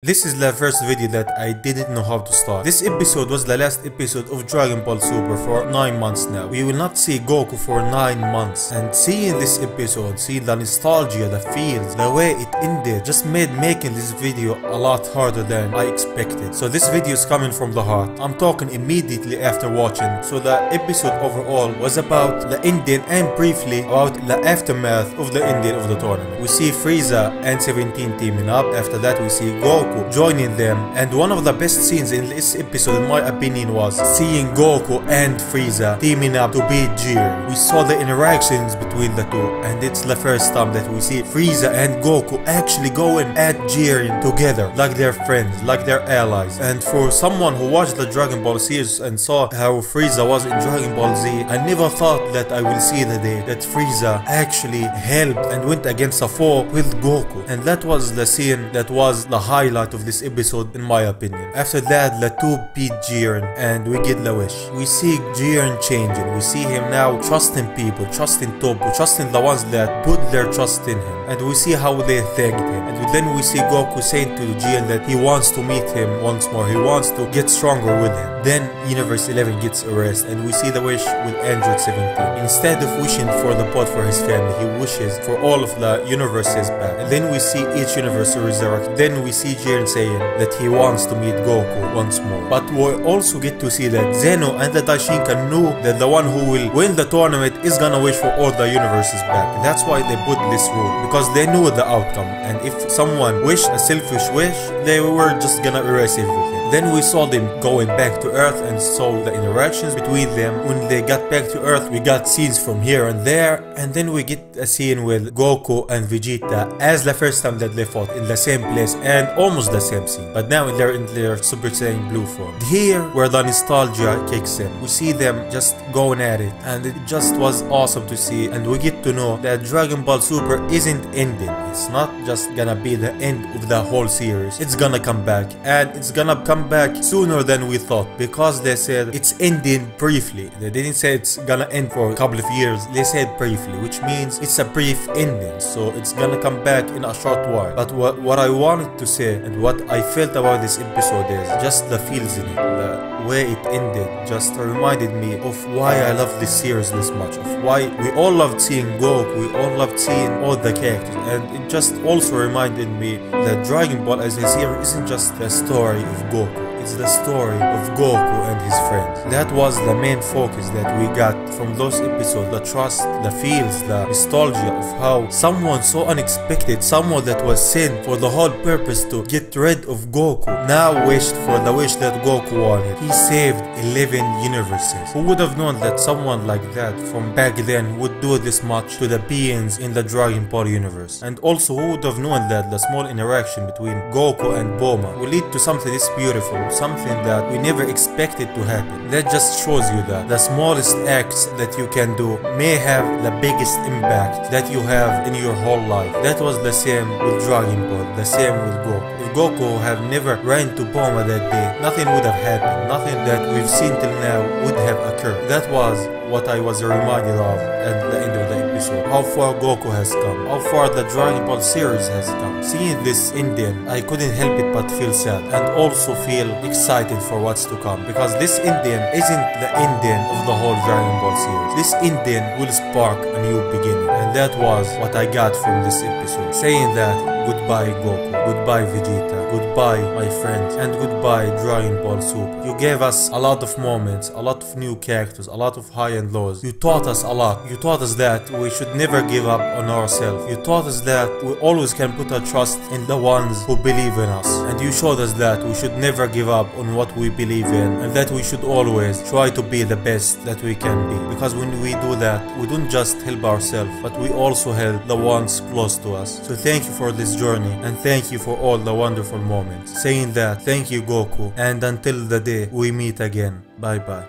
This is the first video that I didn't know how to start. This episode was the last episode of Dragon Ball Super for 9 months now. We will not see Goku for 9 months. And seeing this episode, see the nostalgia, the feels, the way it ended, just made making this video a lot harder than I expected. So this video is coming from the heart. I'm talking immediately after watching. So the episode overall was about the ending and briefly about the aftermath of the ending of the tournament. We see Frieza and 17 teaming up. After that we see Goku joining them, and one of the best scenes in this episode in my opinion was seeing Goku and Frieza teaming up to beat Jiren. We saw the interactions between the two, and it's the first time that we see Frieza and Goku actually going at Jiren together, like they're friends, like they're allies. And for someone who watched the Dragon Ball series and saw how Frieza was in Dragon Ball Z, I never thought that I will see the day that Frieza actually helped and went against a foe with Goku, and that was the scene that was the highlight of this episode in my opinion. After that, the two beat Jiren and we get the wish. We see Jiren changing. We see him now trusting people, trusting Topu, trusting the ones that put their trust in him, and we see how they thanked him. And then we see Goku saying to Jiren that he wants to meet him once more, he wants to get stronger with him. Then Universe 11 gets erased, and we see the wish with Android 17. Instead of wishing for the pot for his family, he wishes for all of the universes back. And then we see each universe resurrect. Then we see Jiren saying that he wants to meet Goku once more. But we also get to see that Zeno and the Daishinkan knew that the one who will win the tournament is gonna wish for all the universes back. And that's why they put this rule, because they knew the outcome, and if someone wished a selfish wish, they were just gonna erase everything. Then we saw them going back to Earth and saw the interactions between them. When they got back to Earth, we got scenes from here and there, and then we get a scene with Goku and Vegeta as the first time that they fought in the same place and almost the same scene, but now they're in their Super Saiyan Blue form. Here where the nostalgia kicks in, we see them just going at it, and it just was awesome to see. And we get to know that Dragon Ball Super isn't ending. It's not just gonna be the end of the whole series. It's gonna come back, and it's gonna come back sooner than we thought, because they said it's ending briefly. They didn't say it's gonna end for a couple of years, they said briefly, which means it's a brief ending, so it's gonna come back in a short while. But what I wanted to say and what I felt about this episode is just the feels in it. The way it ended just reminded me of why I love this series this much, of why we all loved seeing Goku, we all loved seeing all the characters, and it just also reminded me that Dragon Ball as a series isn't just the story of Goku. It's the story of Goku and his friends. That was the main focus that we got from those episodes. The trust, the feels, the nostalgia of how someone so unexpected, someone that was sent for the whole purpose to get rid of Goku, now wished for the wish that Goku wanted. He saved 11 universes. Who would have known that someone like that from back then would do this much to the beings in the Dragon Ball universe? And also, who would have known that the small interaction between Goku and Bulma will lead to something this beautiful, something that we never expected to happen. That just shows you that the smallest acts that you can do may have the biggest impact that you have in your whole life. That was the same with Dragon Ball, the same with Goku. If Goku have never ran to Bulma that day, nothing would have happened. Nothing that we've seen till now would have occurred. That was what I was reminded of at the end of the episode. How far Goku has come, how far the Dragon Ball series has come. Seeing this ending, I couldn't help it but feel sad and also feel excited for what's to come, because this ending isn't the ending of the whole Dragon Ball series. This ending will spark a new beginning, and that was what I got from this episode. Saying that, goodbye Goku, goodbye Vegeta, goodbye my friends, and goodbye Dragon Ball Super. You gave us a lot of moments, a lot of new characters, a lot of high and lows. You taught us a lot. You taught us that we should never give up on ourselves. You taught us that we always can put our trust in the ones who believe in us. And you showed us that we should never give up on what we believe in, and that we should always try to be the best that we can be. Because when we do that, we don't just help ourselves, but we also help the ones close to us. So thank you for this journey, and thank you for all the wonderful moments. Saying that, thank you Goku, and until the day we meet again, bye bye.